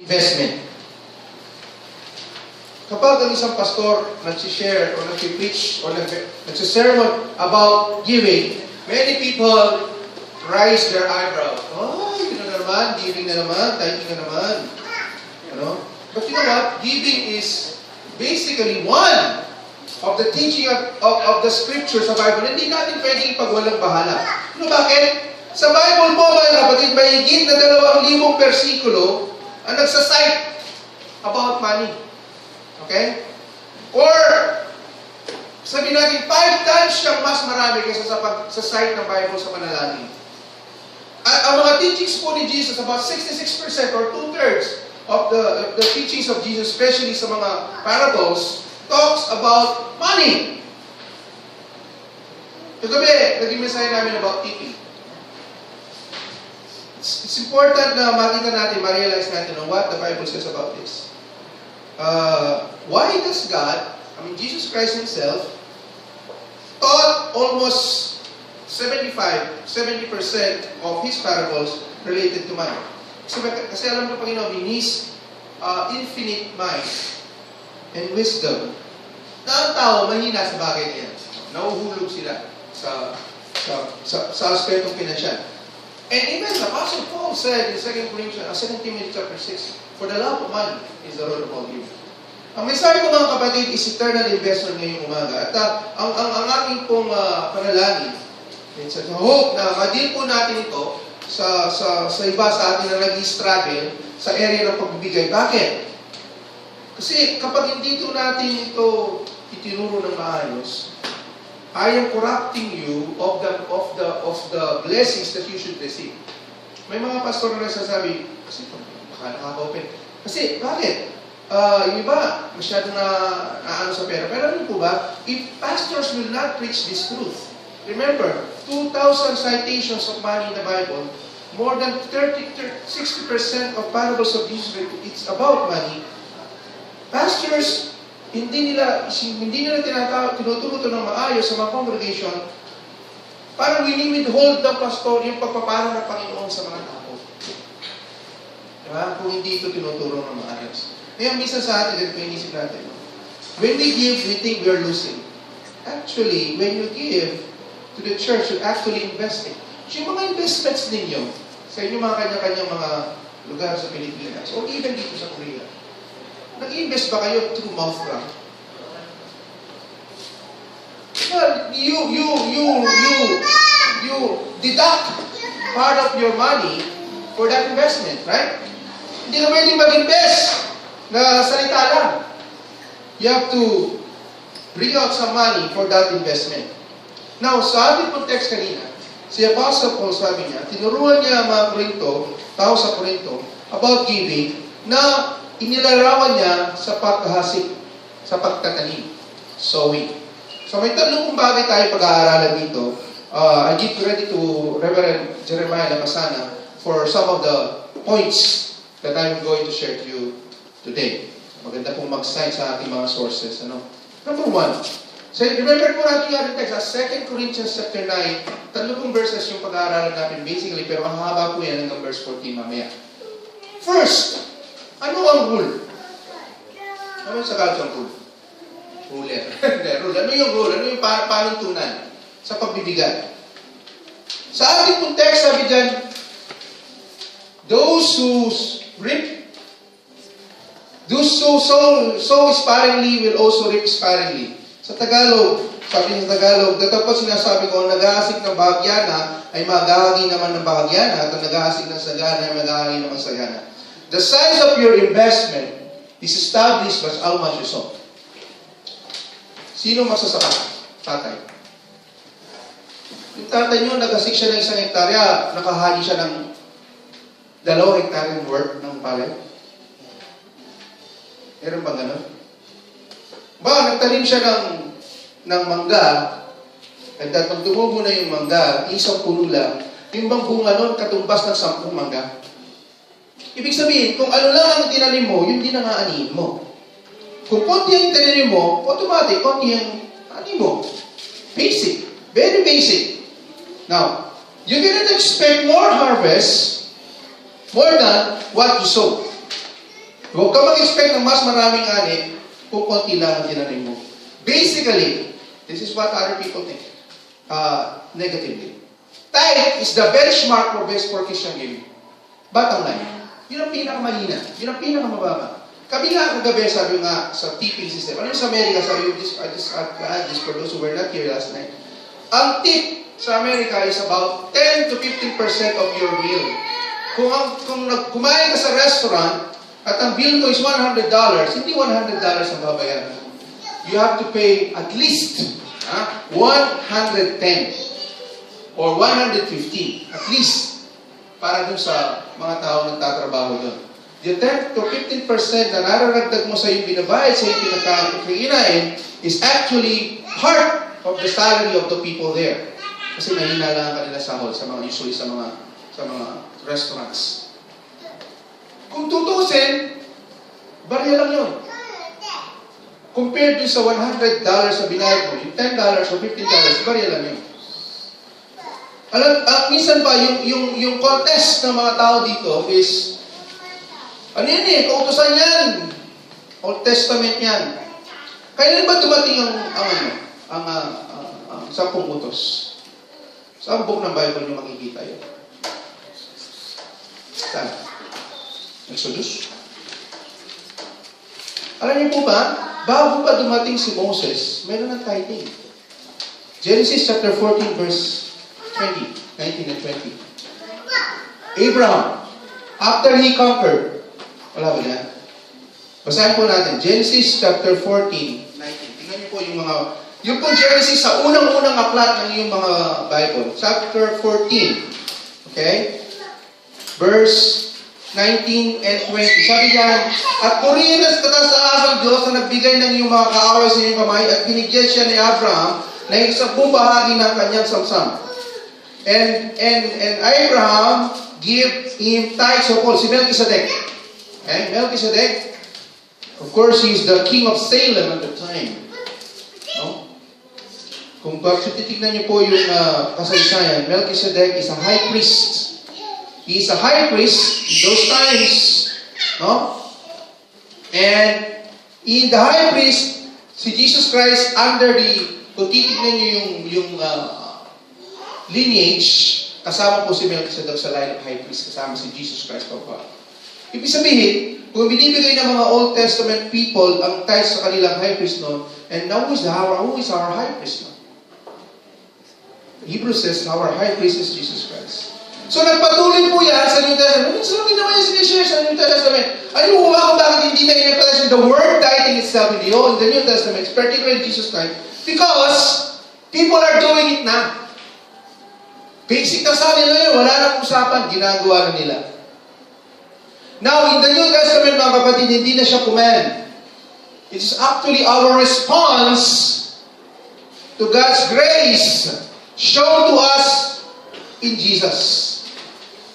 Investment. Kapag ang isang pastor nag-share or nag-preach or nag-sermon about giving, many people raise their eyebrow. Oh, yun na naman, giving na naman, tithing na naman. But you know what? Giving is basically one of the teaching of the scriptures sa Bible. Hindi natin pwedeng ipagwalang bahala. Bakit? Sa Bible po, mga kapatid, may higit na 2,000 versikulo ang nagsasite about money. Okay? Or, sabihin natin, 5 times siyang mas marami kaysa sa site ng Bible sa panalangin. Ang mga teachings po ni Jesus, about 66% or 2/3 of the teachings of Jesus, especially sa mga parables, talks about money. Kagabi, naging mensahe namin about tithing. It's important na makita natin, ma-realize natin what the Bible says about this. Why does God, Jesus Christ Himself, taught almost 70% of His parables related to money? Kasi alam mo, Panginoon, in His infinite mind and wisdom, na ang tao mahina sa bagay niya. Nauhulog sila sa aspetong pinansyal. And even the Apostle Paul said in 2 Timothy chapter 6, for the love of money is the root of all evil. Ang mensahe ko mga kapatid is eternal investment ngayong umaga. At ang aking pong panalangin, it's a hope na ma-deal po natin ito sa iba sa atin na nag-struggle sa area ng pagbibigay. Bakit? Kasi kapag hindi ito natin ito itinuro ng maayos, I am corrupting you of the blessings that you should receive. May mga pastor na nagsasabi, kasi baka nakaka-open. Kasi, bakit? Yung iba, masyado na ano sa pera. Pero ano po ba? If pastors will not preach this truth, remember, 2,000 citations of money in the Bible, more than 60% of parables of Jesus, it's about money. Pastors, hindi nila tinuturo ito ng maayos sa mga congregation, parang wini-withhold ng pastor yung pagpapala ng Panginoon sa mga tao. Diba? Kung hindi ito tinuturo ng maayos. Kaya minsan sa atin, ganito yung isip natin. When we give, we think we are losing. Actually, when you give to the church, you're actually investing. So yung mga investments ninyo, sa inyong mga kanya-kanyang mga lugar sa Pilipinas, o even dito sa Korea, nag-invest ba kayo through mouth grant? Well, you deduct part of your money for that investment, right? Hindi na pwedeng mag-invest na salita lang. You have to bring out some money for that investment. Now, sa ating context kanina, si Apostle Paul sabi niya, tinuruan niya ang mga tao sa Corinto, about giving, na inilarawan niya sa paghahasik, sa pagtatanim, sowing. So may tatlong bagay tayo pag-aaralan dito. I give credit to Reverend Jeremiah Lamasana for some of the points that I'm going to share to you today. Maganda pong mag-cite sa ating mga sources. Number 1, so remember po natin yung ating text, 2 Corinthians chapter 9, tatlong verses yung pag-aaralan natin basically, pero ang haba po yan hanggang verse 14 mamaya. First, ano ang rule? Ano sa Tagalog ang rule? Ruler. Rule. Ano yung rule? Ano yung panuntunan sa pagbibigay? Sa ating context, sabi dyan, those who sow sparingly will also reap sparingly. Sa Tagalog, sabi sa Tagalog, tapos sinasabi ko, nag-aasik ng bahagyana ay maghahagi naman ng bahagyana at ang nag-aasik ng sagana ay maghahagi naman ng sagana. The size of your investment is established by how much you sow. Sino magsasaka? Tatay. Yung tatay nyo, nag-asik siya ng 1 hektarya, nakahagi siya ng 2 hektarya worth ng palay. Meron ba gano'n? Nagtanim siya ng mangga, at pag tumubo na yung mangga, isang puno lang, yung bang bunga nun, katumbas ng 10 mangga. Ibig sabihin, kung ano lang ang tinanim mo, yun din ang aanihin mo. Kung konti ang tinanim mo, automatic, konti ang aanihin mo. Basic. Very basic. Now, you cannot expect more harvest more than what you sow. Huwag ka mag-expect ng mas maraming ani kung konti lang ang tinanim mo. Basically, this is what other people think. Negatively. Tithe is the benchmark for best for Christian giving. Bottom line. Yun ang pinakamahina. Yun ang pinakamababa. Kami nga kagabi, sabi nga sa tipping system. Ano yung sa Amerika? Sabi, I just add this for those who were not here last night. Ang tip sa Amerika is about 10 to 15% of your meal. Kung kumain ka sa restaurant at ang bill mo is $100, hindi $100 ang babayaran. You have to pay at least 110 or 150 at least para dun sa mga tao nagtatrabaho doon. The 10 to 15% na nararagdag mo sa yung binabayad sa yung pinagkakain is actually part of the salary of the people there. Kasi mahina lang ang kanila sahod sa mga usually sa mga restaurants. Kung tutusin, barya lang yun. Compared dun sa $100 na binayad mo, yung $10 o $15, barya lang yun. Alam, minsan pa, yung contest ng mga tao dito is, ano yan eh, kautusan yan. Old Testament yan. Kailan ba dumating ang 10 utos? Saan book ng Bible nyo makikita yun? Saan? Exodus? Alam niyo po ba, bago pa dumating si Moses, meron ng tithing. Genesis chapter 14 verse 20, 19 and 20. Abraham, after he conquered, wala ba yan? Basahin po natin. Genesis chapter 14, 19. Tingnan niyo po yung pong Genesis sa unang-unang aklat ng yung mga Bible. Chapter 14. Okay? Verse 19 and 20. Sabi niya, at purihin at kataas ang Diyos na nagbigay ng iyong mga kaaway sa iyong kamay at binigyan siya ni Abraham na isang bahagi ng kanyang samsam. And Abraham gave him tithes of all. Si Melchizedek. Okay? Melchizedek, of course, he is the king of Salem at the time. No? Kung titignan niyo po yung kasaysayan, Melchizedek is a high priest. He is a high priest in those times. No? And in the high priest, si Jesus Christ under kung titignan niyo yung lineage, kasama po si Melchizedek sa line of high priest, kasama si Jesus Christ po. Ibig sabihin, kung binibigay ng mga Old Testament people ang tithes sa kanilang high priest noon, and now who is our high priest noon? Hebrews says our high priest is Jesus Christ. So nagpatuloy po yan sa New Testament. Minsan naman naman yung sinishare sa New Testament. Ano mo ba kung bakit hindi na in-emphasize the word tithing itself in the New Testament, particularly Jesus Christ? Because people are doing it now. Basic na sa nila yun, wala nang usapan, ginagawa na nila. Now, in the New Testament, mga kapatid, hindi na siya command. It is actually our response to God's grace shown to us in Jesus.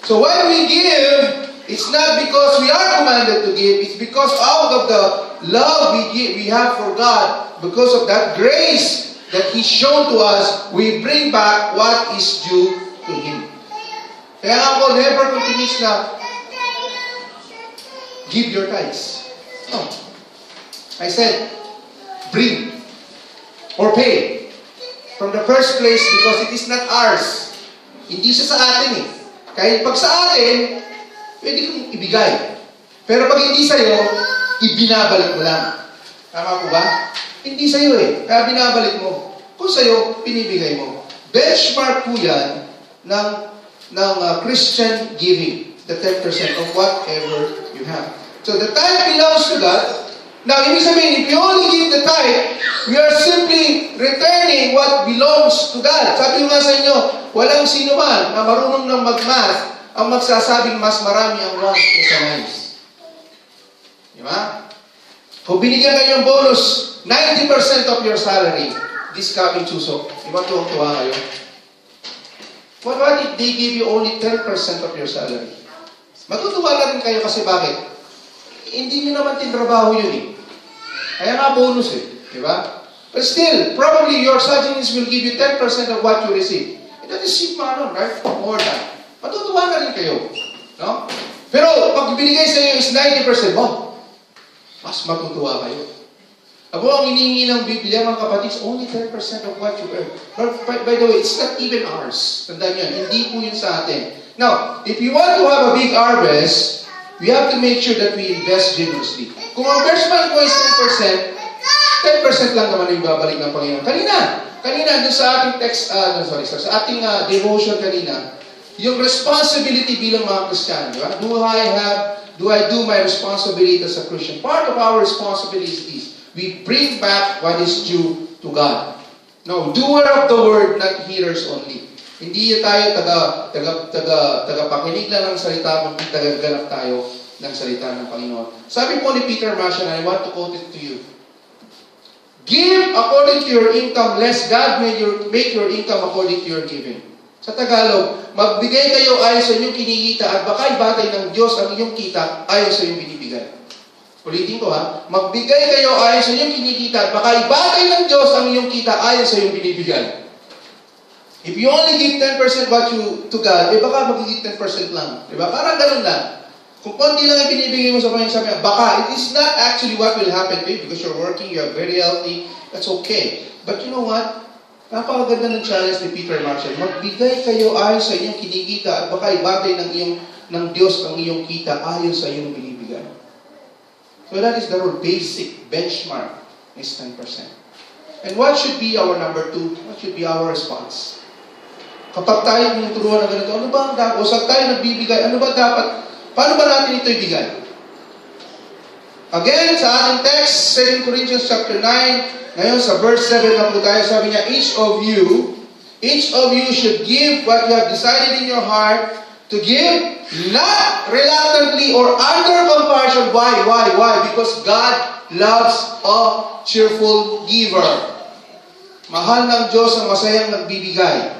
So when we give, it's not because we are commanded to give, it's because out of the love we have for God, because of that grace that He's shown to us, we bring back what is due to Him. Kaya nga ako, never continues na give your tithes. No. I said, bring or pay from the first place because it is not ours. Hindi siya sa atin eh. Kahit pag sa atin, pwede kong ibigay. Pero pag hindi sa'yo, ibinabalik mo lang. Tama po ba? Hindi sa'yo eh. Kaya binabalik mo. Kung sa'yo, pinibigay mo. Benchmark po yan ng Christian giving. The 10% of whatever you have. So the tithe belongs to God. Now, ibig sabihin, if you only give the tithe, we are simply returning what belongs to God. Sabi ko nga sa inyo, walang sino man na marunong ng mag-math ang magsasabing mas marami ang wants kaysa nice. Di ba? Kung binigyan kayo ng bonus, 90% of your salary, this coming Chuseok, di ba tuwang-tuwa kayo? What if they give you only 10% of your salary? Matutuwa na rin kayo kasi bakit? Hindi nyo naman tinrabaho yun eh. Kaya nga bonus eh. Di ba? But still, probably your subsidies will give you 10% of what you receive. And that is sigma, right? More than. Matutuwa na rin kayo. No? Pero pag binigay sa iyo is 90%, oh, mas matutuwa kayo. Abo, ang hinihingi ng Biblia, mga kapatid, only 10% of what you earn. But by the way, it's not even ours. Tandaan yan, hindi po yun sa atin. Now, if you want to have a big harvest, we have to make sure that we invest generously. Kung ang first month ko is 10% lang naman yung babalik ng Panginoon. Kanina, doon sa ating text, sa ating devotion kanina, yung responsibility bilang mga Kristiyano, di ba? Do I do my responsibility as a Christian? Part of our responsibility is this. We bring back what is due to God. No, doer of the word, not hearers only. Hindi tayo tagapakinig lang ng salita, kundi tagaganap tayo ng salita ng Panginoon. Sabi po ni Peter Marcion, I want to quote it to you. Give according to your income, lest God make your income according to your giving. Sa Tagalog, magbigay kayo ayon sa inyong kinikita at baka ibatay ng Diyos ang inyong kita ayon sa inyong binibigay. Ulitin ko ha, magbigay kayo ayon sa inyong kinikita at baka ibatay ng Diyos ang inyong kita ayon sa inyong binibigay. If you only give 10% to God, baka magiging 10% lang. Diba? Parang ganun lang. Kung konti lang ibinibigay mo sa Panginoon, sabi niya, baka, it is not actually what will happen to you because you're working, you're very healthy, that's okay. But you know what? Napakaganda ng challenge ni Peter Marcion. Magbigay kayo ayon sa inyong kinikita at baka ibatay ng Diyos ang iyong kita ayon sa iyong binibigay. So that is the basic benchmark is 10%. And what should be our number 2? What should be our response? Kapag tayo tinuturuan na ganito, ano ba ang dapat? O saan tayo nagbibigay? Ano ba dapat? Paano ba natin ito ibigay? Again, sa ating text, 2 Corinthians chapter 9, ngayon sa verse 7 na po tayo, sabi niya, each of you should give what you have decided in your heart to give, not reluctantly or under compulsion. Why? Because God loves a cheerful giver. Mahal ng Diyos ang masayang nagbibigay.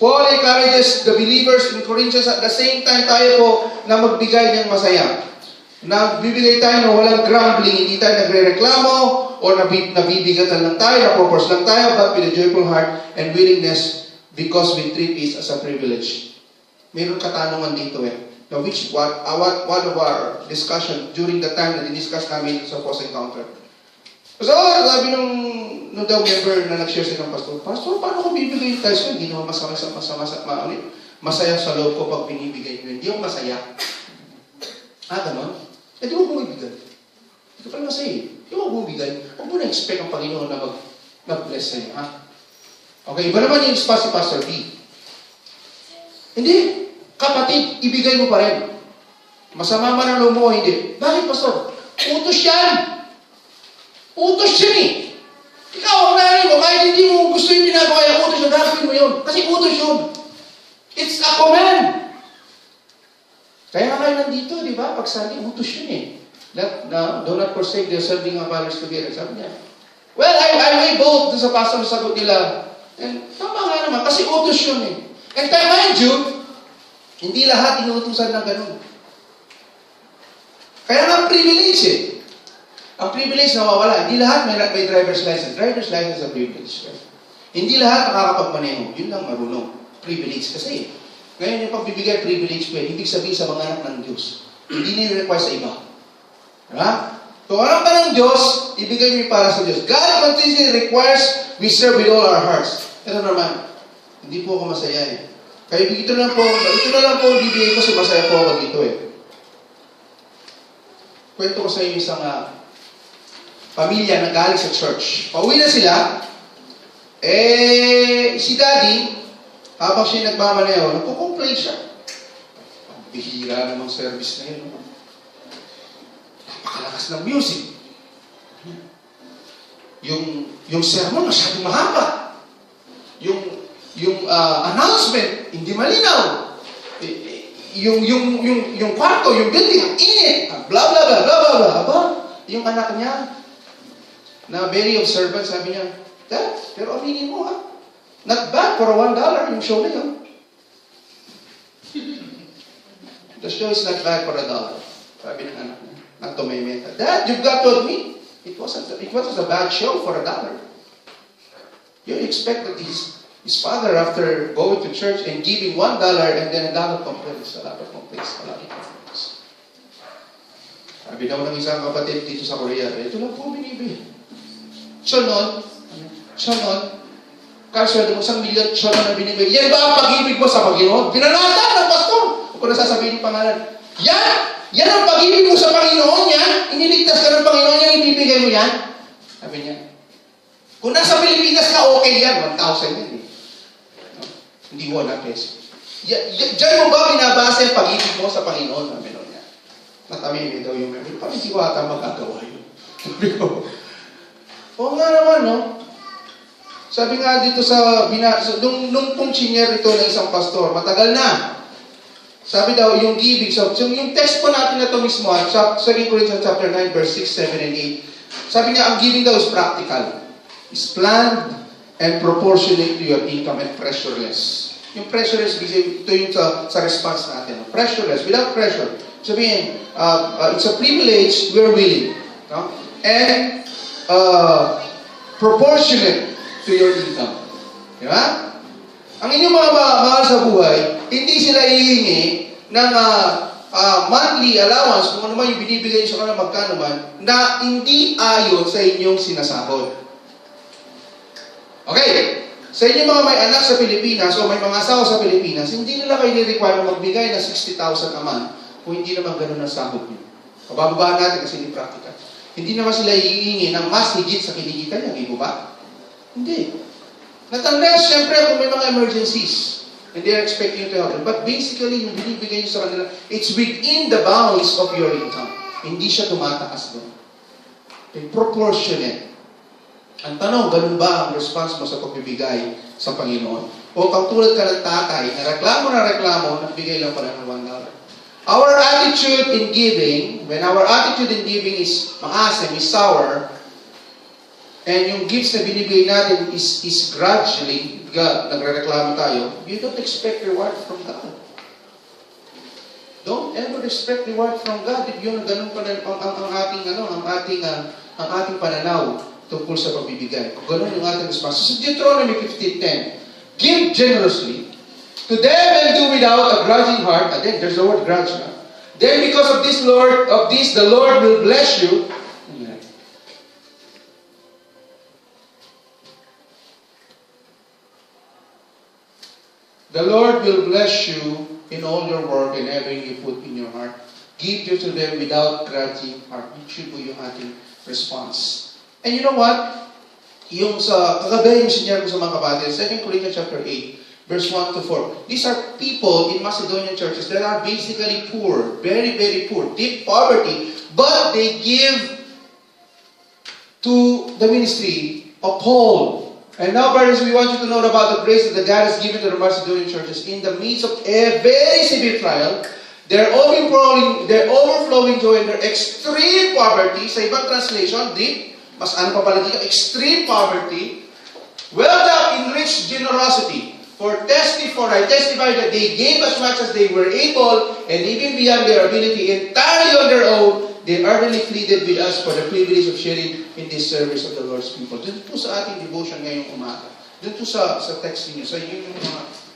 Paul encourages the believers in Corinthians at the same time tayo po na magbigay ng masaya. Nagbibigay tayo na walang grumbling, hindi tayo nagre-reklamo o nabibigatan lang tayo, napopors lang tayo, but with a joyful heart and willingness because we treat it as a privilege. Mayroon katanungan dito Now, one of our discussion during the time na diniscuss namin sa post encounter. So, sabi nung daw member na nag-share sa ng pastor, paano ko bibigay tayo? So, hindi naman masaya sa loob ko pag binibigay nyo. Hindi ako masaya. Ganon? Di mo bumibigay. Ito pala masaya. Di mo bumibigay. Huwag mo na-expect ang Panginoon na mag-bless sa'yo. Okay, iba naman yung spot si Pastor B. Hindi. Kapatid, ibigay mo pa rin. Masama man ang loob mo, hindi. Bakit, Pastor? Utos yan. Utos yan eh. Ikaw, ang nanay mo, kahit hindi mo gusto yung ginagawa yung utos, gagawin mo yun. Kasi utos yun. It's a command. Kaya nga kayo nandito, di ba? Pag Sunday, utos yun eh. Do not forsake the serving of others together. Sabi niya, well, I may both sa pastor na sagot nila. And tama nga naman, kasi utos yun eh. And mind you, hindi lahat inuutusan ng ganun. Kaya nga ang privilege eh. Ang privilege nawawala. Hindi lahat may driver's license. Driver's license is a privilege. Right? Hindi lahat nakakapagmaneho. Yun lang marunong. Privilege kasi. Ngayon yung pagbibigay privilege ko ibig sabihin sa mga anak ng Diyos. Hindi nire-require sa iba. Diba? So, alam ka ng Diyos, ibigay mo para sa Diyos. God continuously requires we serve with all our hearts. Pero naman, hindi po ako masaya eh. Kaya ito na lang po ang bibigay ko kasi masaya po ako dito eh. Kwento ko sa inyo isang pamilya na galing sa church. Pauwi na sila, si daddy, habang siya nagmamaneho, nagko-complain siya. Ang bihira namang service na yun. Napakalakas ng music. Yung sermon, masyadong mahaba. Yung announcement, hindi malinaw. Yung kwarto, yung building, ang init. Blah, blah, blah, blah, blah, blah. Aba, yung anak niya, na very observant, sabi niya, Dad, pero aminin mo not bad for $1 yung show na yun. The show is not bad for $1. Sabi ng anak niya, nagtumemeta. Dad, you've got to admit, it was a bad show for $1. You expect that his father, after going to church and giving $1 and then a lot of complaints. Sabi daw ng isang kapatid dito sa Korea, ito lang po binibigay. Siya nun, kasweldo mo 1 million, siya nun na binibigay. Yan ba ang pag-ibig mo sa Panginoon? Pinanata ng pastor. Huwag ko na sasabihin yung pangalan. Yan ang pag-ibig mo sa Panginoon yan. Iniligtas ka ng Panginoon yan, ibibigay mo yan. Sabi niya. Kung nasa Pilipinas ka, okay yan. 1,000 yan eh. No? Hindi 1 peso. Diyan mo ba binabasa yung pag-ibig mo sa Panginoon? Sabi niya. Natamimi daw yung memory. Parang hindi ko ata magagawa yun. Sabi ko, oo nga naman, no? Sabi nga dito nung pong senior ito ng isang pastor, matagal na. Sabi daw, yung giving, so yung text po natin na ito mismo, 2 Corinthians chapter 9, verse 6, 7, and 8. Sabi niya, ang giving daw is practical. It's planned and proportionate to your income and pressureless. Yung pressureless, ito yung sa response natin. Pressureless, without pressure. Sabihin, it's a privilege, we're willing. No? And proportionate to your income. Di ba? Ang inyong mga mahal sa buhay, hindi sila hihingi ng monthly allowance, kung ano man yung binibigay sa kanila magkano man, na hindi ayon sa inyong sinasahod. Okay. Sa inyong mga may anak sa Pilipinas o may mga asawa sa Pilipinas, hindi nila kayo ni-require na magbigay ng 60,000 a month kung hindi naman ganun ang sahod niyo. Pabababaan natin kasi hindi practical. Hindi naman sila hihingi ng mas higit sa kinikita niya. Hindi mo ba? Hindi. Not unless, syempre, kung may mga emergencies and they're expecting you to help them. But basically, yung binibigay niyo sa kanila, it's within the bounds of your income. Hindi siya tumataas doon. Okay, proportionate. Ang tanong, ganun ba ang response mo sa pagbibigay sa Panginoon? O katulad ka ng tatay, na reklamo, nagbigay lang pala ng $1. Our attitude in giving, when our attitude in giving is maasim, is sour, and yung gifts na binibigay natin is gradually, nagre-reklamo tayo, you don't expect reward from God. Don't ever expect reward from God if yun ganun pa ang ating pananaw tungkol sa pagbibigay. Kung ganun yung ating response. So, Deuteronomy 15:10, give generously to them and do without a grudging heart. Again, there's the word grudge na. Then because of this, the Lord will bless you. The Lord will bless you in all your work and everything you put in your heart. Give you to them without grudging heart. It should be yung ating response. And you know what? Yung sa kagabi yung sinyar ko sa mga kapatid, 2 Corinthians chapter 8, verse 1 to 4. These are people in Macedonian churches that are basically poor, very, very poor, deep poverty, but they give to the ministry of Paul. And now, brothers, we want you to know about the grace that God has given to the Macedonian churches in the midst of a very severe trial. They're overflowing joy in their extreme poverty. Sa ibang translation, deep, mas ano pa pala dito, extreme poverty, welled up in rich generosity. I testify that they gave as much as they were able, and even beyond their ability, entirely on their own. They ardently pleaded with us for the privilege of sharing in this service of the Lord's people. Doon po sa ating devotion ngayong umaga. Doon po sa text niyo, sa inyong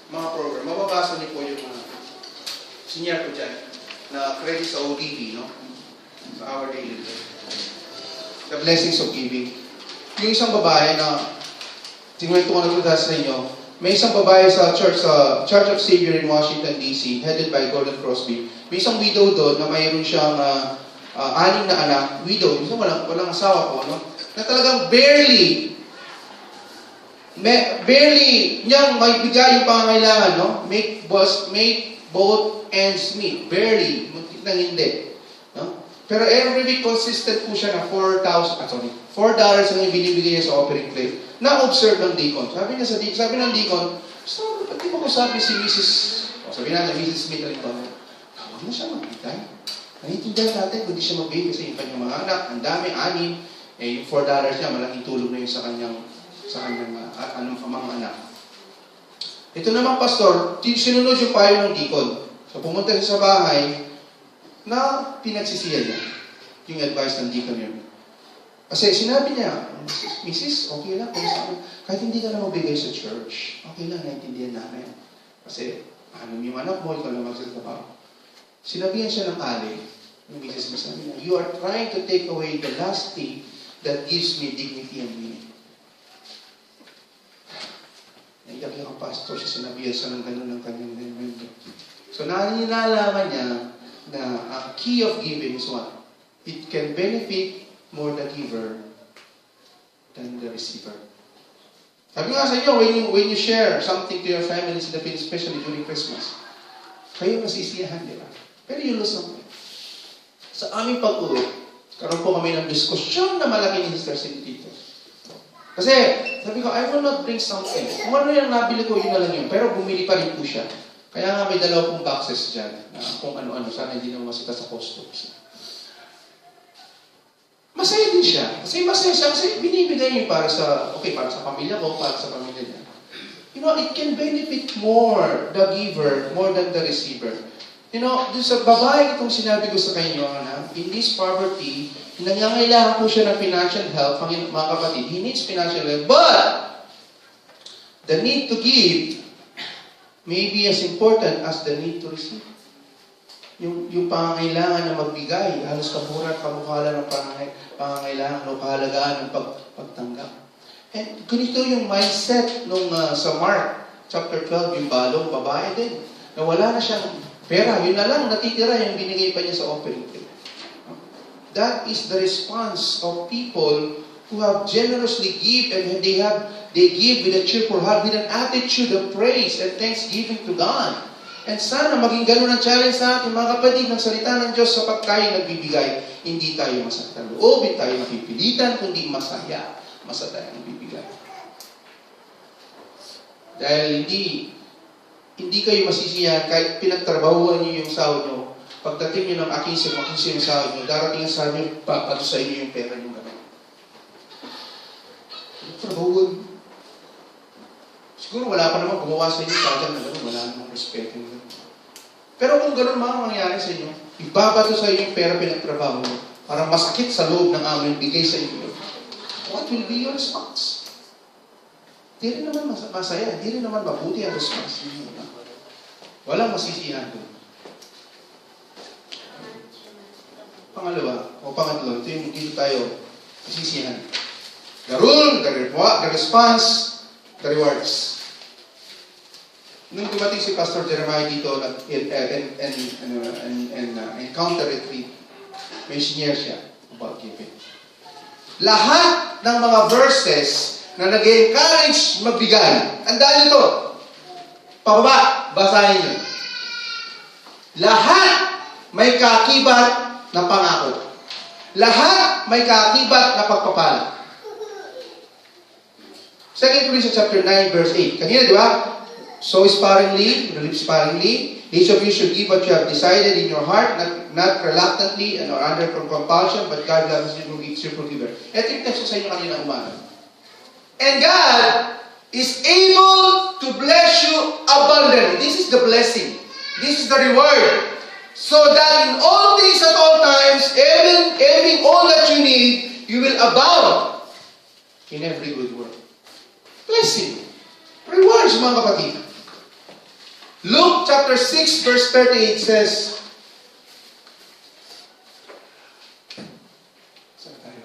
mga program. Mababasa niyo po yung sinyar ko dyan na credit sa ODB, no? Sa our daily life. The blessings of giving. Yung isang babae na, tingnan ko na ito sa inyo, may isang babae sa Church of Savior in Washington, D.C., headed by Gordon Crosby. May isang widow doon na mayroon siyang 6 na anak, widow, minsan walang asawa po, no? Na talagang barely niyang may bigay yung pangangailangan, no? Make both ends meet. Barely, muntik nang hindi. No? Pero every week, consistent po siya na $4 ang binibigay niya sa offering plate. Na-observe ng deacon. Sabi ng deacon, so, ba't di mo ko sabi si Mrs. Sabi natin, Mrs. Smith na ito, huwag mo siya magbigay. Naiintindihan natin kung di siya magbigay kasi yung kanyang mga anak, ang dami, 6, yung $4 niya, malaking tulong na yun sa kanyang mga anak. Ito naman, pastor, sinunod yung payo ng deacon. So, pumunta siya sa bahay na pinagsisiyan niya yung advice ng deacon niya. Kasi sinabi niya, Mrs., okay lang, kahit hindi ka na magbigay sa church, okay lang, naiintindihan namin. Kasi, yung anak mo, ikaw lang magsatrabaho. Sinabihan siya ng ali, Yung misis mo sabi niya, you are trying to take away the last thing that gives me dignity and meaning. Naiyak yung pastor sa sinabihan siya ng ganun ng kanyang member. So nalalaman niya na ang key of giving is what? It can benefit more the giver than the receiver. Sabi nga sa inyo, when you share something to your families in the Philippines, especially during Christmas, kayo masisiyahan, di ba? Pero you lose something. Sa aming pag-uwi, karoon po kami ng diskusyon na malaki ni Sister Cindy. Kasi, sabi ko, I will not bring something. Kung ano yung nabili ko, yun na lang yun. Pero bumili pa rin po siya. Kaya nga may dalawa pong boxes dyan. Na kung ano-ano, sana hindi naman masita sa customs. Masaya din siya. Kasi masaya siya. Kasi binibigay niya para sa pamilya ko, para sa pamilya niya. You know, it can benefit more the giver, more than the receiver. You know, dun sa babae itong sinabi ko sa kanyo, in this poverty, nangangailangan po siya ng financial help, mga kapatid. He needs financial help. But, the need to give may be as important as the need to receive. Yung pangangailangan na magbigay, halos kaburat, kamukhala ng pangangailangan o kahalagaan ng pagtanggap. And ganito yung mindset nung sa Mark chapter 12, yung balong babae din. Na wala na siyang pera, yun na lang, natitira yung binigay pa niya sa offering. That is the response of people who have generously give and they give with a cheerful heart, with an attitude of praise and thanksgiving to God. And sana maging ganun ang challenge sa ating mga kapatid ng salita ng Diyos sapat tayo nagbibigay. Hindi tayo masaktan loob, hindi tayo mapipilitan, kundi masaya tayo nagbibigay. Dahil hindi kayo masisiyahan kahit pinagtrabahuan niyo yung sahod niyo. Pagdating nyo ng akisip yung sahod nyo, darating ang sahod nyo, papato sa inyo yung pera nyo gano'n. Trabahuan. Siguro wala pa naman gumawa sa inyo sahod na gano'n, wala namang respeto nyo. Pero kung gano'n mangyayari sa inyo, ibabato sa inyo yung pera pinagtrabaho nyo, para masakit sa loob ng aming bigay sa inyo. What will be your response? Di rin naman masaya, di rin naman mabuti ang response nyo. Walang masisiyahan doon. Pangatlo, ito yung dito tayo sisihan. The rule, the response, the rewards. Nung dumating si Pastor Jeremiah dito encounter retreat, may share siya about giving. Lahat ng mga verses na nag-encourage magbigay, andaan ito. Pababa, basahin nyo. Lahat may kaakibat na pangako. Lahat may kaakibat na pagpapala. 2 Corinthians chapter 9 verse 8. Kanina, di ba? Sow sparingly, reap sparingly. Each of you should give what you have decided in your heart, not reluctantly and or under compulsion, but God loves you who gives you forgiver. Ito yung text sa inyo kanina umaga. And God is able to bless you abundantly. This is the blessing. This is the reward. So that in all things at all times, having all that you need, you will abound in every good work. Blessing. Rewards, mga kapatid. Luke chapter 6 verse 38 says, saan tayo?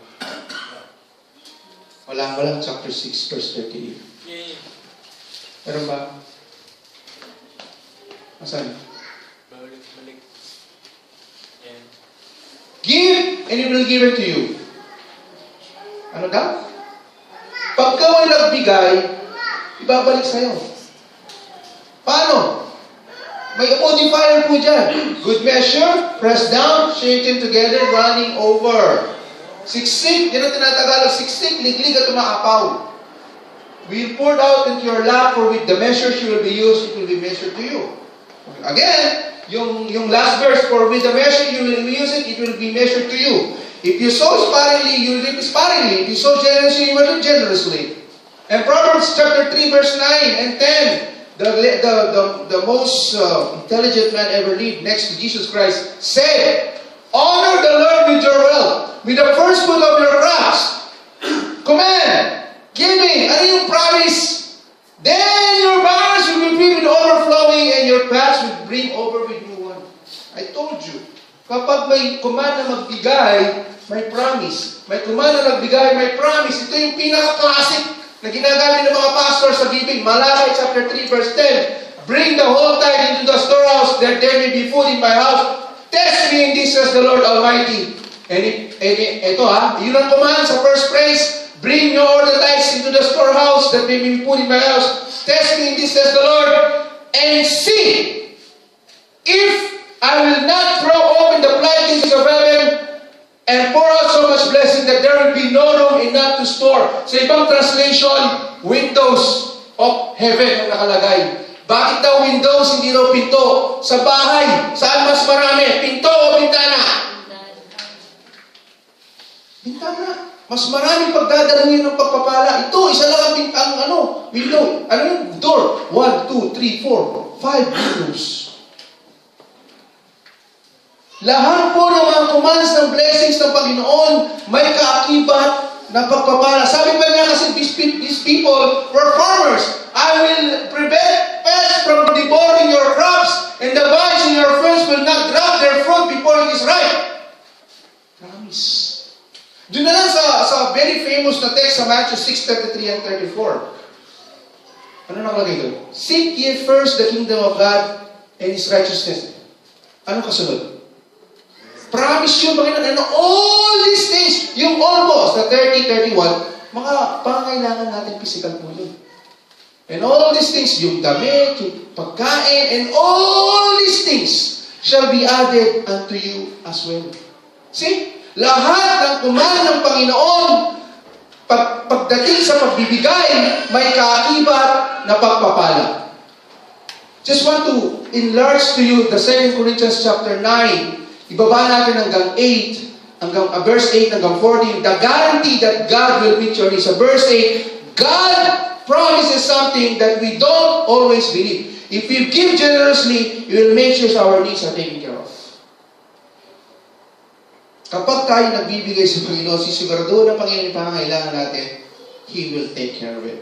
Walang chapter 6 verse 38. Meron ba? Asan? Give, and it will give it to you. Ano daw? Pag ikaw ay nagbigay, ibabalik sa'yo. Paano? May modifier po dyan. Good measure, pressed down, shaken together, running over. Siksik, yan ang tinatagalog, siksik, liglig at umaapaw. Will poured out into your lap, for with the measures you will be used, it will be measured to you. Again, yung last verse, for with the measure you will use it will be measured to you. If you sow sparingly, you will reap sparingly. If you sow generously, you will reap generously. And Proverbs chapter 3, verse 9 and 10, the most intelligent man ever lived next to Jesus Christ, said, honor the Lord with your wealth, with the first fruit of your crops. Command, giving, ano yung promise? Then your barns will be filled with overflowing, and your paths will bring over with new wine. I told you, kapag may command na magbigay, may promise. May command na magbigay, may promise. Ito yung pinaka-classic na ginagamit ng mga pastors sa Biblia. Malakay chapter 3 verse 10. Bring the whole tithe into the storehouse, that there may be food in my house. Test me in this, says the Lord Almighty. And ito yun ang command sa first phrase. Bring all the tithes into the storehouse, that may be food in my house. Test me in this, says the Lord, and see if I will not throw open the floodgates of heaven and pour out so much blessing that there will be no room enough to store. Sa ibang translation, windows of heaven ang nakalagay. Bakit daw windows, hindi daw pinto? Sa bahay, saan mas marami? Pinto o bintana? Bintana. Mas maraming pagdadaluhin ng pagpapala. Ito, isa lang ang window. Ano yung door? 1, 2, 3, 4, 5 windows. Lahat po ng mga commands ng blessings ng Panginoon may kaakibat na pagpapala. Sabi pa niya kasi these people were farmers. I will prevent pests from devouring your crops, and the vines in your fields will not drop their fruit before it is ripe. Promise. Doon na lang sa very famous na text sa Matthew 6:33 and 34. Ano nakalagay doon? Seek ye first the kingdom of God and His righteousness. Ano kasunod? Promise yung Panginoon. And all these things, yung almost, na 30, 31, mga pangangailangan natin physical po yun. And all these things, yung damit, yung pagkain, and all these things shall be added unto you as well. See? Lahat ng command ng Panginoon, pagdating sa pagbibigay, may kaakibat na pagpapala. Just want to enlarge to you the 2 Corinthians chapter 9. Ibaba natin hanggang 8, verse 8 hanggang 14. The guarantee that God will meet your needs. Sa verse 8, God promises something that we don't always believe. If we give generously, He will make sure our needs are taken care of. Kapag tayo nagbibigay sa Panginoon, sisigurado na Panginoon yung pangangailangan natin, He will take care of it.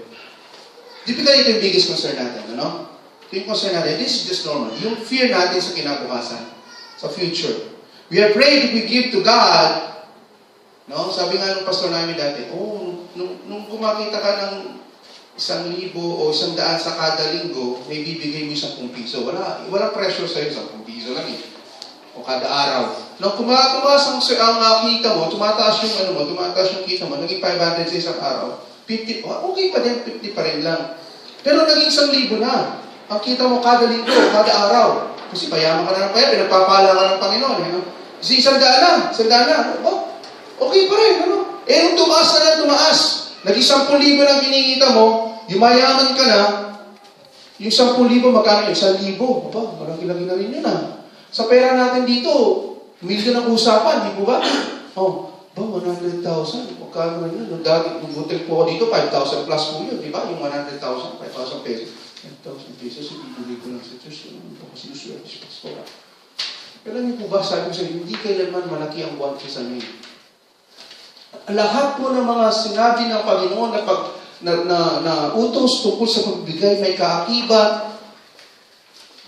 Typically, ito yung biggest concern natin, ano? Ito yung concern natin. This is just normal. Yung fear natin sa kinabukasan, sa future. We are afraid if we give to God, no? Sabi nga ng pastor namin dati, nung kumakita ka ng 1,000 o 100 sa kada linggo, may bibigay mo 10 piso. Wala pressure sa'yo, 10 piso lang eh. O kada araw. Nung tumaas ang kita mo, tumataas yung kita mo, naging 500 sa isang araw, 50, okay pa din, 50 pa rin lang. Pero naging 1,000 na. Ang kita mo kada linggo, kada araw. Kasi payaman ka na ng payaman, pinagpapala ka ng Panginoon. Kasi 100 na. Okay pa rin. Nung tumaas na tumaas, naging 10,000 na kinikita mo, yumayaman ka na, yung 10,000, magkano yun? 1,000. Malaki-laki na rin yun Sa pera natin dito, million ang usapan, di po ba? 100,000. Magkano rin yun? Nung butil po ako dito, 5,000 plus po yun, di ba? Yung 100,000, 5,000 pesos. 5,000 pesos, ibibigay ko lang sa church. Kasi usually, pastora. Pero hindi po ba, sabi ko sa inyo, hindi kailanman malaki ang buwan sa inyo. Lahat po ng mga sinabi ng Panginoon na utos tungkol sa pagbigay may kaakibat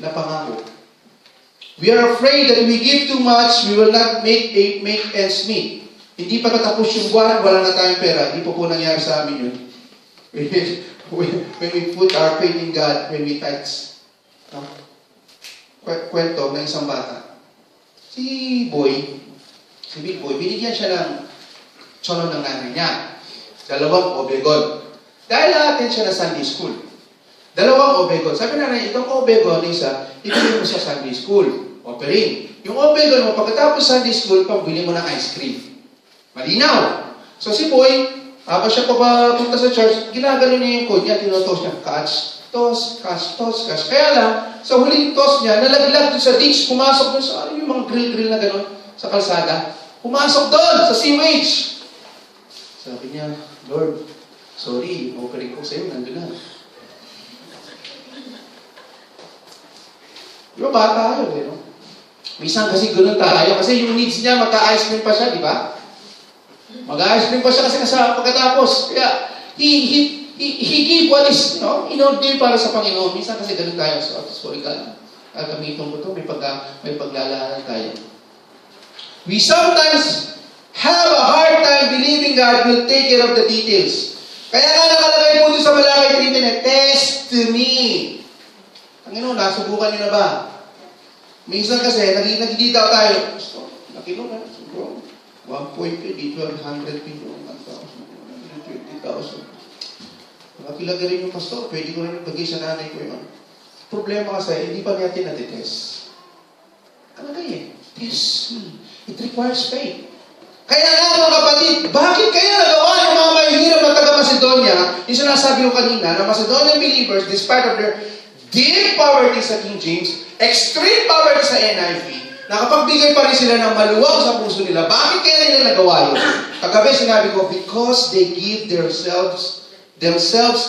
na pangako. We are afraid that if we give too much, we will not make ends meet. Hindi pa natapos yung buwan, wala na tayong pera. Hindi po nangyari sa amin yun. When we put our faith in God, when we tithes. Kwento ng isang bata. Si Big Boy, binigyan siya ng tsono ng nanay niya. 2 obegon. Dahil natin siya na Sunday school. 2 obegon. Sabi na itong obegon, isa, ibigay mo sa Sunday school. Offering. Yung obegon mo, pagkatapos Sunday school, pabili mo ng ice cream. Malinaw. So si Boy, habang siya papunta sa church, ginagano niya yung code niya, tinotos niya, catch, toss, catch, toss, catch. Kaya lang, sa huling toss niya, nalaglag doon sa ditch, pumasok doon sa, yung mga grill na gano'n, sa kalsada. Pumasok doon, sa sewage. Sabi niya, Lord, sorry, yung offering ko sa'yo, nandun na. Di ba, bata yun, no? Minsan kasi gano'n tayo, kasi yung needs niya, magka-ice cream pa siya, di ba? Mag-ice cream pa siya kasi pagkatapos. Kaya, he gave what is, in order para sa Panginoon. Minsan kasi gano'n tayo, sorry ka lang. Gamitin ko ito, may paglalahan tayo. We sometimes have a hard time believing God will take care of the details. Kaya nga nakalagay po doon sa Malakay 3 na, test me. Panginoon, nasubukan niyo na ba? Minsan kasi, nagigita tayo. So, nakino na. So, 1.2, dito 100 people, 1,000, 120,000. Nakilagay rin yung pastor, pwede ko rin bagay sa nanay ko yun. Problema kasi, hindi pa natin natitest. Kalagay eh, test me. It requires faith. Kaya nga mga kapatid, bakit kaya nagawa ng mga mahihirap na taga-Macedonia, yung sinasabi ko kanina, na Macedonian believers, despite of their deep poverty sa King James, extreme poverty sa NIV, nakapagbigay pa rin sila ng maluwag sa puso nila. Bakit kaya nila nagawa yun? Kagabi sinabi ko, because they give themselves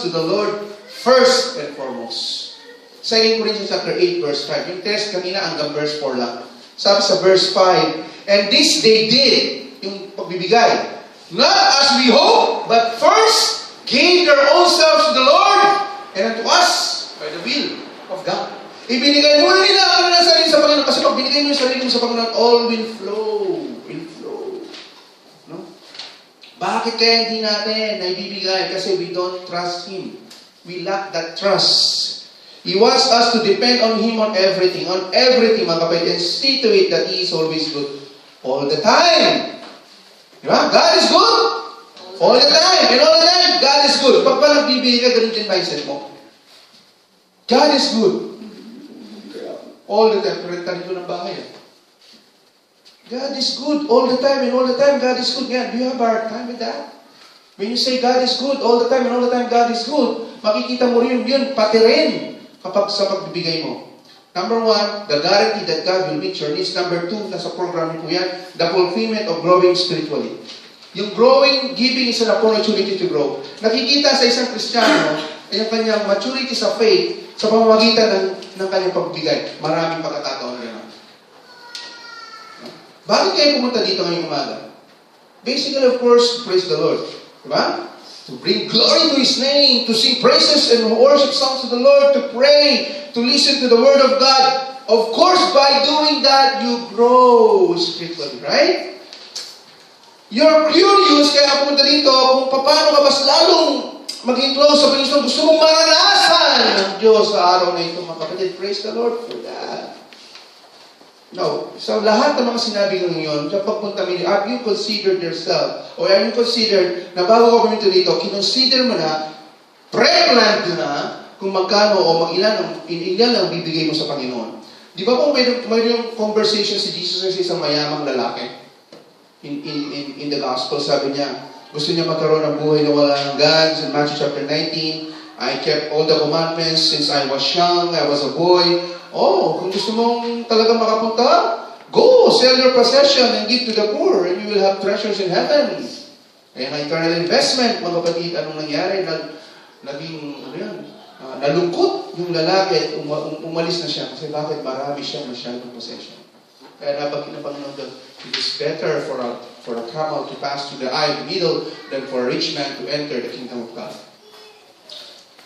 to the Lord first and foremost. 2 Corinthians chapter 8, verse 5. Yung test kanina hanggang verse 4 lang. Sabi sa verse 5, and this they did, yung pagbibigay, not as we hope, but first gave their own selves to the Lord and unto us by the will of God. Ibinigay muna nila ang kanilang sarili sa Panginoon kasi pag binigay mo yung sarili mo sa Panginoon, all will flow. Will flow. No? Bakit kaya hindi natin naibibigay? Kasi we don't trust Him. We lack that trust. He wants us to depend on Him on everything, mga kapatid, and see to it that He is always good all the time. Diba? God is good all the time. And all the time, God is good. Pag pa nagbibigay ka, ganun din mindset mo. God is good. All the time. Rentarin ko ng bahay. God is good all the time, and all the time, God is good. Yan, do you have a hard time with that? When you say God is good all the time, and all the time, God is good, makikita mo rin yun, pati rin kapag sa pagbibigay mo. Number 1, the guarantee that God will meet your needs. Number 2, nasa program ko yan, the fulfillment of growing spiritually. Yung growing, giving is an opportunity to grow. Nakikita sa isang Kristiyano, ay yung kanyang maturity sa faith sa pamamagitan ng kanyang pagbigay. Maraming pagkakataon gano'n. Bakit kayo pumunta dito ngayong umaga? Basically, of course, praise the Lord. Diba? To bring glory to His name, to sing praises and worship songs to the Lord, to pray, to listen to the Word of God. Of course, by doing that, you grow spiritually, right? You're curious, kaya pumunta dito, kung paano ka mas lalong maging close sa Panginoon. Gusto mong maranasan ng Diyos sa araw na ito, mga kapatid. Praise the Lord for that. No, sa lahat ng mga sinabi ko ngayon, sa pagpunta mo, have you considered yourself, or are you considered, na bago ka pumunta dito, kinonsider mo na, pre-planned na, kung magkano o ilan ang bibigay mo sa Panginoon. Di ba po mayroong conversation si Jesus sa isang mayamang lalaki? In the gospel, sabi niya, gusto niya magkaroon ng buhay na wala hanggan. In Matthew chapter 19, I kept all the commandments since I was young, I was a boy. Oh, kung gusto mong talaga makapunta, go, sell your possession and give to the poor, and you will have treasures in heaven. Kaya na eternal investment, mga kapatid, anong nangyari? Nalungkot yung lalaki at umalis na siya. Kasi bakit? Marami siya masyadong possession. Kaya napagin ng Panginoon doon, it is better for a camel to pass through the eye of the needle than for a rich man to enter the kingdom of God.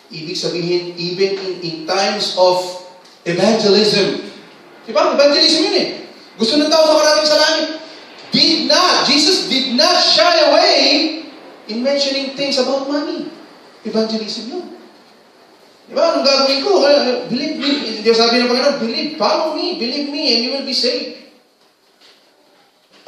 Ibig sabihin, even in times of evangelism. Diba? Evangelism yun eh. Gusto ng tao makarating sa langit. Jesus did not shy away in mentioning things about money. Evangelism yun. Diba? Anong gagawin ko? Believe me. Diba sabi ng Panginoon, believe, follow me, believe me, and you will be saved.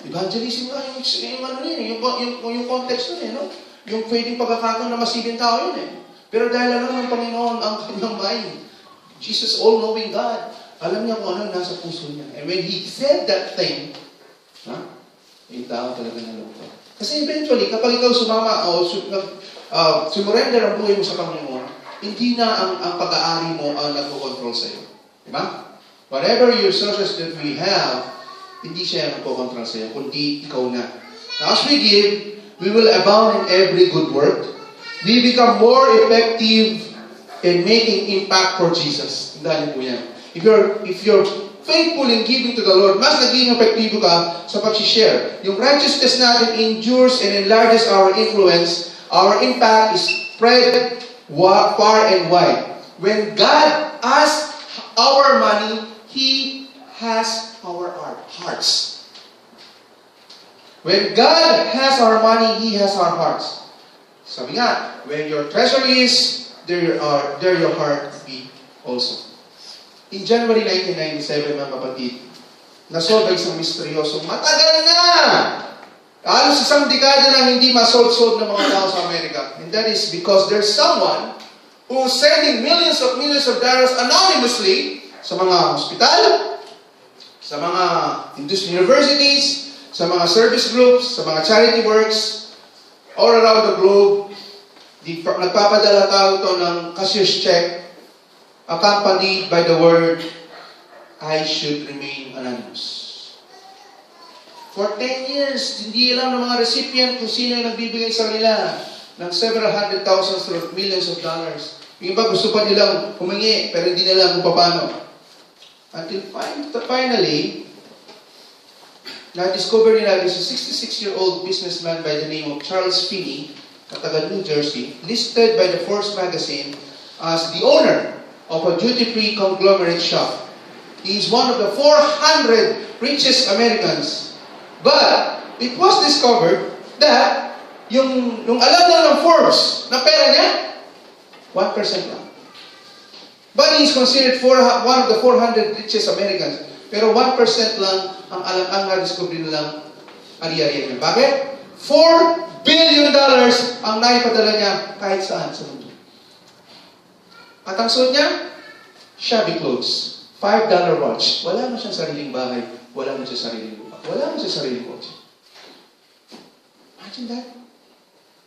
Evangelism nga yung context nun eh, no? Yung pwedeng pagkakataon na masibing tao yun eh. Pero dahil alam ng Panginoon ang kanyang mind, Jesus, all-knowing God, alam niya kung ano nasa puso niya. And when He said that thing, yung tao talaga nalungkot. Kasi eventually, kapag ikaw sumama o sumurrender ang buhay mo sa Panginoon, hindi na ang pag-aari mo ang nagpo-control sa iyo. Diba? Whatever your sources that we have, hindi siya nagpo-control sa iyo, kundi ikaw na. Now, as we give, we will abound in every good work. We become more effective in making impact for Jesus. Tandaan niyo po yan. If you're faithful in giving to the Lord, mas naging epektibo ka sa pag-share. Yung righteousness natin endures and enlarges our influence. Our impact is spread far and wide. When God asks our money, He has our hearts. When God has our money, He has our hearts. Sabi nga, when your treasure is, there your heart be also. In January 1997, mga kapatid, nasolve isang misteryoso. Matagal na! Halos isang dekada na hindi masolve ng mga tao sa Amerika. And that is because there's someone who's sending millions of dollars anonymously sa mga hospital, sa mga universities, sa mga service groups, sa mga charity works, all around the globe. Nagpapadala tao ito ng cashier's check accompanied by the word, I should remain anonymous. For 10 years, hindi alam ng mga recipient kung sino yung nagbibigay sa kanila ng several hundred thousands or millions of dollars. Yung iba gusto pa nilang humingi, pero hindi nila kung paano. Until finally, na-discover nila is a 66-year-old businessman by the name of Charles Finney, na taga New Jersey, listed by the Forbes magazine as the owner of a duty-free conglomerate shop. He is one of the 400 richest Americans. But it was discovered that yung alam na ng Forbes na pera niya, 1% lang. But he is considered one of the 400 richest Americans. Pero 1% lang ang na-discover nilang ari-arian niya. Bakit? $4 billion ang naipadala niya kahit saan sa mundo. At ang suot niya, shabby clothes, $5 watch. Wala mo siyang sariling bahay, wala mo siyang sariling lupa, wala mo siyang sariling kotse. Imagine that.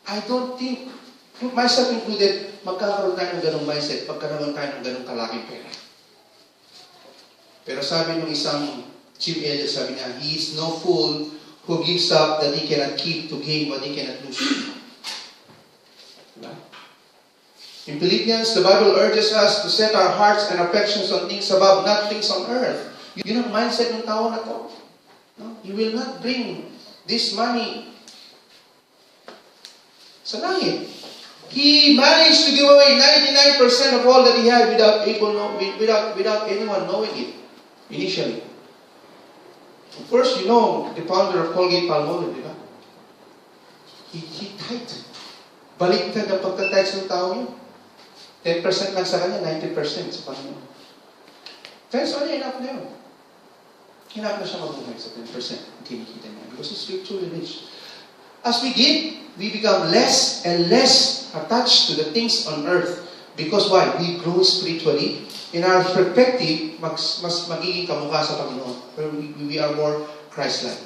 I don't think, myself included, magkakaroon tayo ng ganong mindset, pagkaroon tayo ng ganong kalaking pera. Pero sabi ng isang chief elder, sabi niya, he is no fool who gives up that he cannot keep to gain what he cannot lose. Diba? In Philippians, the Bible urges us to set our hearts and affections on things above, not things on earth. Yun ang mindset ng tao na to. No? You will not bring this money sa langit. He managed to give away 99% of all that he had without anyone knowing it initially. Of course, you know the founder of Colgate-Palmolive, di ba? He tithed. Baliktad ang pagka-tithes ng tao yun. 10% lang sa kanya, 90% sa Panginoon. Tithes only enough na yun. Hinap na siya mabuhay sa 10% ang kinikita niya because he's spiritually rich. As we give, we become less and less attached to the things on earth. Because why? We grow spiritually. In our perspective, mas magiging kamukha sa Panginoon. We are more Christ-like.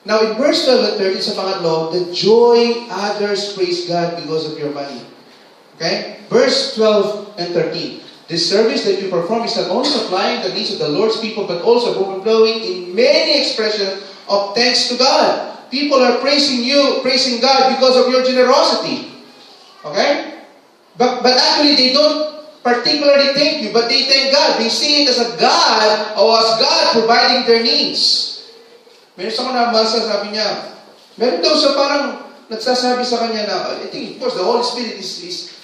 Now, in verse 12 and 13 sa pangatlo, the joy others praise God because of your money. Okay? Verse 12 and 13. This service that you perform is not only supplying the needs of the Lord's people, but also overflowing in many expressions of thanks to God. People are praising you, praising God because of your generosity. Okay? But actually, they don't particularly thank you, but they thank God. They see it as a God, or as God providing their needs. Meron sa mga nabasa, sabi niya, meron daw sa parang nagsasabi sa kanya na, I think, of course, the Holy Spirit is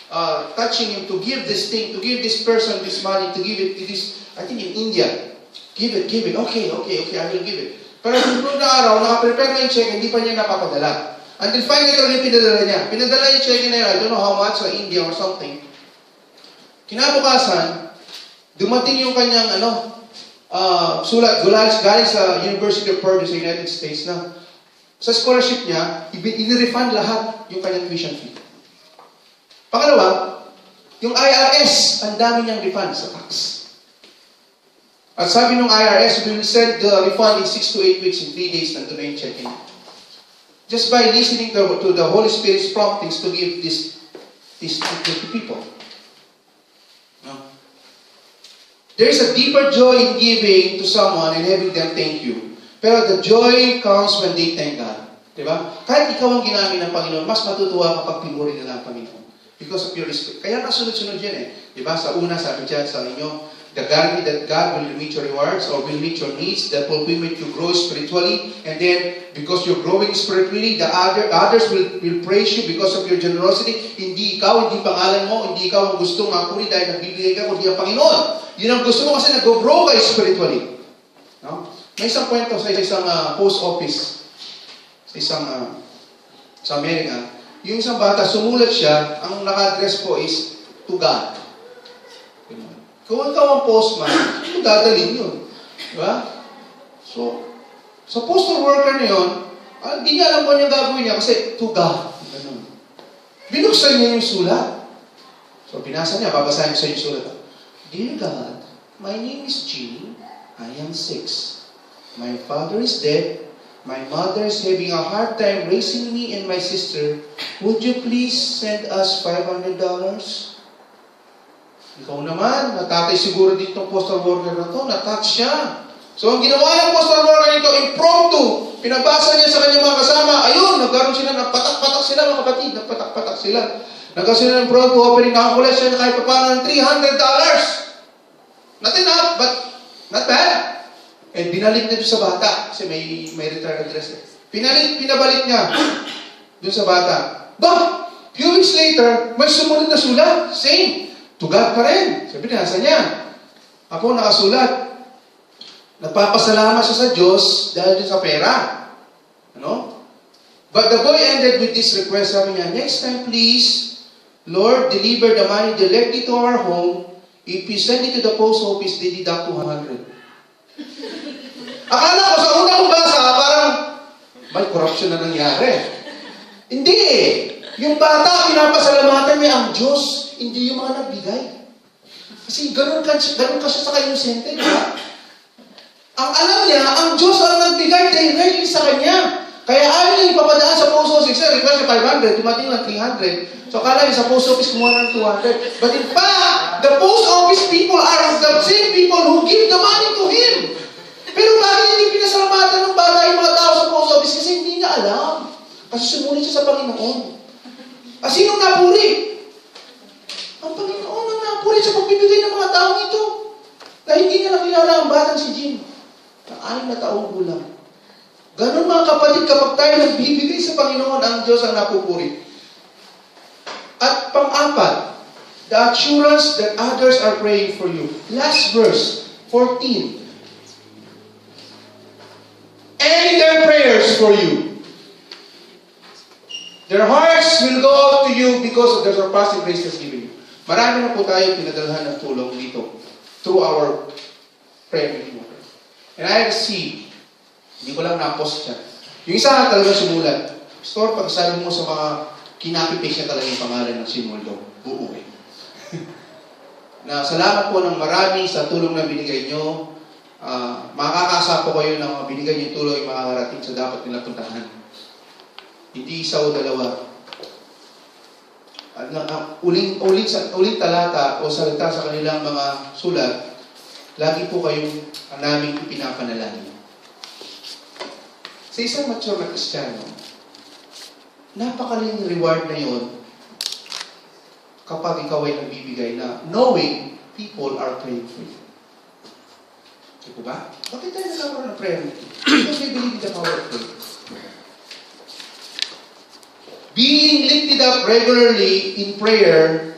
touching him to give this thing, to give this person this money, to give it to this, I think in India. Give it. Okay, I will give it. Pero sunod na araw, nakaprepare na yung check, hindi pa niya napapadala. Until finally, ito rin pinadala niya. Pinadala yung check na yun, I don't know how much, sa India or something. Kinabukasan, dumating yung kanyang sulat galing sa University of Purdue sa United States na sa scholarship niya, i-refund lahat yung kanyang tuition fee. Pangalawa, yung IRS, ang dami niyang refund sa tax. At sabi ng IRS, we will send the refund in 6 to 8 weeks, in 3 days, nandun na yung check-in. Just by listening to the Holy Spirit's promptings to give this to people. There is a deeper joy in giving to someone and having them thank you. Pero the joy comes when they thank God. Diba? Kahit ikaw ang ginamit ng Panginoon, mas matutuwa kapag pinuri nila ang Panginoon. Because of your respect. Kaya kasunod-sunod yan eh. Diba? Sa una, sabi dyan sa inyo, the guarantee that God will meet your rewards or will meet your needs, that will make you grow spiritually. And then, because you're growing spiritually, the others will praise you because of your generosity. Hindi ikaw, hindi pangalan mo, hindi ikaw ang gustong makuri dahil nagbibigay ka, kundi ang Panginoon. Yun ang gusto mo kasi nag-grow kayo spiritually. No? May isang kwento sa isang post office. Sa sa Amerika, yung isang bata, sumulat siya, ang naka-address po is to God. Kung ikaw ang postman, ito dadalhin yun. Diba? So, sa postal worker na yun, hindi niya alam kung ano yung gagawin niya kasi to God. Ganun. Binuksan niya yung sulat. So, binasa niya, babasahin ko sa yung sulat. Dear God, my name is Jean. I am 6. My father is dead. My mother is having a hard time raising me and my sister. Would you please send us $500? Ikaw naman, natatay siguro dito ng postal worker na to. Natouch siya. So, ang ginawa ng postal worker nito, impromptu. Pinabasa niya sa kanyang mga kasama. Ayun, nagkaroon sila, nagpatak-patak sila mga kapatid. Nagpatak-patak sila. Nagkaroon sila ng impromptu opening, nakakulat siya na kahit paano ng $300. Not enough, but not bad. And binalik niya doon sa bata. Kasi may return address. Pinabalik niya doon sa bata. But, few weeks later, may sumunod na sulat. Same. To God pa rin. Sabi niya, nasa niya. Ako nakasulat. Nagpapasalamat siya sa Diyos dahil sa pera. Ano? But the boy ended with this request. Sabi niya, next time please, Lord, deliver the money directly to our home. If you send it to the post office, they deduct 200. Akala ko sa una kong basa, parang may corruption na nangyari. Hindi eh. Yung bata, pinapasalamatan niya ang Diyos, hindi yung mga nagbigay. Kasi ganun ka siya sa kanyang sente, diba? Ang alam niya, ang Diyos ang nagbigay directly sa kanya. Kaya ayaw niya ipapadaan sa post office. Request niya 500, dumating lang 300. So akala niya sa post office kumuha ng 200. But in fact, the post office people are the same people who give the money to him. Pero bakit hindi pinasalamatan ng bata yung mga tao sa post office? Kasi hindi niya alam. Kasi sumunod siya sa Panginoon. Sinong napuri? Ang Panginoon ang napuri sa pagbibigay ng mga taong ito. Dahil hindi niya nakilala ang batang si Jim. Na 6 na taong gulang. Ganon mga kapatid, kapag tayo nagbibigay sa Panginoon, ang Diyos ang napupuri. At pang-apat, the assurance that others are praying for you. Last verse, 14. And their prayers for you. Their hearts will go out to you because of the surpassing grace that's given you. Marami na po tayo pinadalhan ng tulong dito through our prayer meeting. And I received, hindi ko lang na-post siya. Yung isa talaga sumulat. Pastor, pag sabi mo sa mga kinapipake niya talaga yung pangalan ng Simuldo, uuwi. Na salamat po ng marami sa tulong na binigay nyo. Makakasa po kayo ng binigay nyo tulong yung makakarating sa dapat nila puntahan. Hindi isa o dalawa. Uling talata o salita sa kanilang mga sulat, lagi po kayong naming ipinapanalangin. Sa isang mature na Kristiyano, napakaling reward na yun kapag ikaw ay nagbibigay na knowing people are praying for you. Di ba? Bakit tayo nagkakaroon ng prayer meeting? Because we believe in the power of prayer. Being lifted up regularly in prayer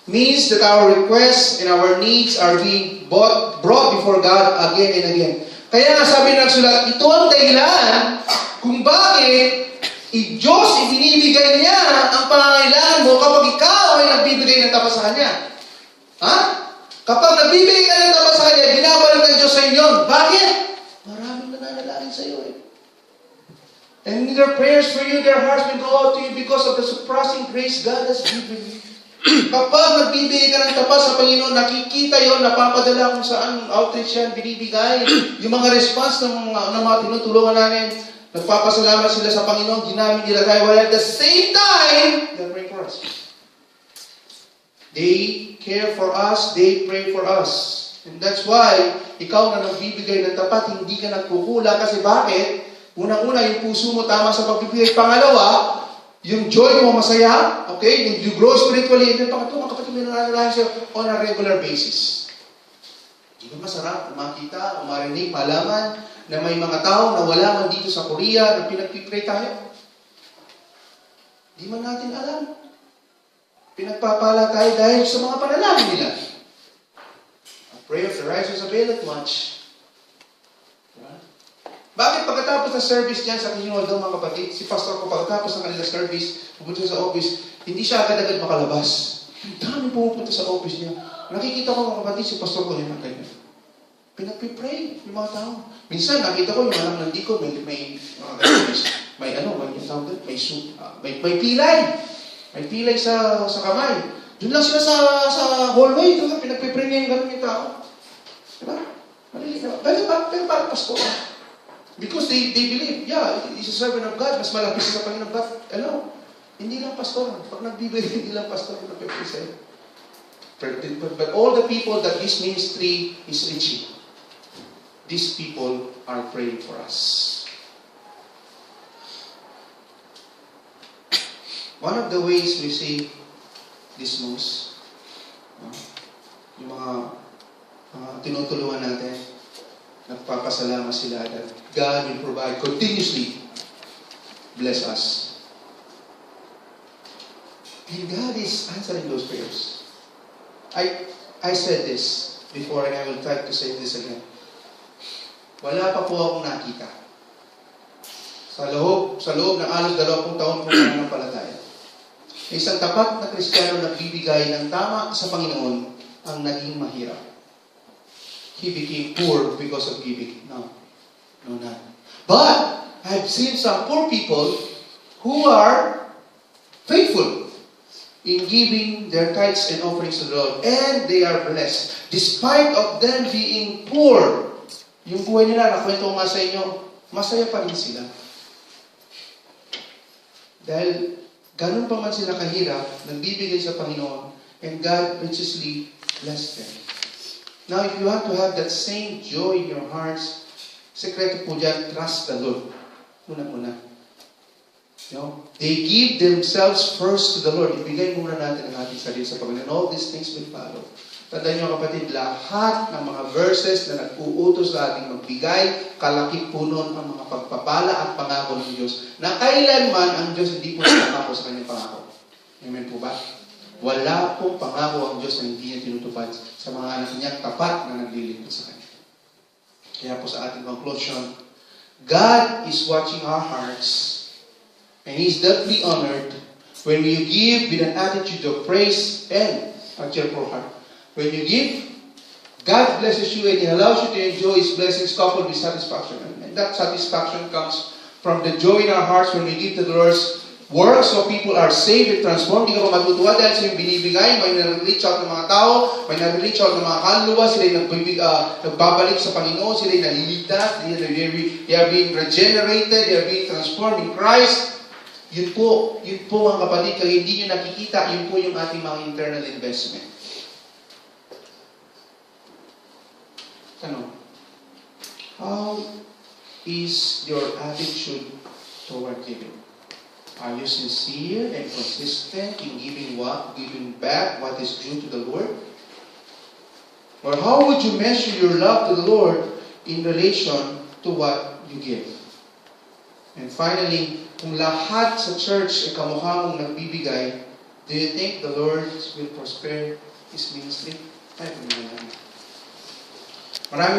means that our requests and our needs are being brought before God again and again. Kaya nga sabi ng sulat, ito ang dahilan kung bakit Diyos ibinibigay niya ang pangangailangan mo kapag ikaw ay nagbibigay ng tapat sa Kanya. Ha? Kapag nagbibigay ka ng tapat sa Kanya, binabalik ng Diyos sa inyo. Bakit? Maraming nananalangin sa iyo eh. And in their prayers for you, their hearts will go out to you because of the surpassing grace God has given you. Kapag nagbibigay ka ng tapat sa Panginoon, nakikita yon, napapadala kung saan outreach yan, binibigay. Yung mga response ng mga tinutulungan namin, nagpapasalamat sila sa Panginoon, ginamit nila tayo, while at the same time, they're praying for us. They care for us, they pray for us. And that's why, ikaw na nagbibigay ng tapat, hindi ka nagkukulang. Kasi bakit? Unang-una, yung puso mo tama sa pagbibigay. Pangalawa, yung joy mo masaya, okay? You grow spiritually. And then pangatlo, kapatid, may nananalahin siya on a regular basis. Di ba masarap makita, marinig, malaman na may mga tao na wala man dito sa Korea na pinagpipray tayo? Di man natin alam. Pinagpapala tayo dahil sa mga panalangin nila. A prayer of the righteous availeth much. Bakit pagkatapos ng service dyan sa Kinoldo, mga kapatid, si pastor ko pagkatapos ng kanila service, pupunta sa office, hindi siya agad-agad makalabas. Ang dami pumupunta sa office niya. Nakikita ko, mga kapatid, si pastor ko yung ganyan. Pinagpipray yung mga tao. Minsan, nakita ko yung anak ng diko, may pilay. May pilay sa kamay. Doon lang sila sa hallway. Pinagpipray niya yung ganun yung tao. Diba? Malilinaw. Pero bakit pastor? Because they believe, yeah, he's a servant of God. Mas malapit sa Panginoon. But, hindi lang pastor. Pag nagbibigay, hindi lang pastor. Nagpipray sa'yo. But all the people that this ministry is reaching, these people are praying for us. One of the ways we see this most, yung mga tinutulungan natin, nagpapasalamat sila that God will provide continuously, bless us. And God is answering those prayers. I said this before and I will try to say this again. Wala pa po akong nakita. Sa loob ng alos 20 taon kong nananampalataya. Isang tapat na Kristiyano nagbibigay ng tama sa Panginoon ang naging mahirap. He became poor because of giving. No, not. But I've seen some poor people who are faithful in giving their tithes and offerings to the Lord. And they are blessed. Despite of them being poor, yung buhay nila, nakwento ko nga sa inyo, masaya pa rin sila. Dahil ganun pa man sila kahirap, nagbibigay sa Panginoon, and God richly blessed them. Now, if you want to have that same joy in your hearts, sekreto po dyan, trust the Lord. Una-una. They give themselves first to the Lord. Ibigay muna natin ang ating sarili sa Panginoon. All these things will follow. Tandaan nyo, kapatid, lahat ng mga verses na nag-uutos sa ating magbigay, kalakip po nun ang mga pagpapala at pangako ng Diyos. Na kailanman ang Diyos hindi po nakako sa kanyang pangako. Amen po ba? Wala pong pangako ang Diyos na hindi niya tinutupad sa mga anak niyang tapat na naglilingkod sa Kanya. Kaya po sa ating conclusion, God is watching our hearts and He is deeply honored when you give with an attitude of praise and a cheerful heart. When you give, God blesses you and He allows you to enjoy His blessings coupled with satisfaction. And that satisfaction comes from the joy in our hearts when we give to the Lord's work, so people are saved and transformed. Hindi ka pa matutuwa dahil sa yung binibigay. May nare-reach out ng mga tao, may nare-reach out ng mga kaluluwa, sila yung nagbabalik sa Panginoon, sila yung naliligtas, they are being regenerated, they are being transformed in Christ. Yun po mga kapatid, kaya hindi nyo nakikita, yun po yung ating mga internal investment. Tanong, how is your attitude toward giving? Are you sincere and consistent in giving back what is due to the Lord? Or how would you measure your love to the Lord in relation to what you give? And finally, kung lahat sa church ay kamukha mong nagbibigay, do you think the Lord will prosper His ministry? Ay, Maraming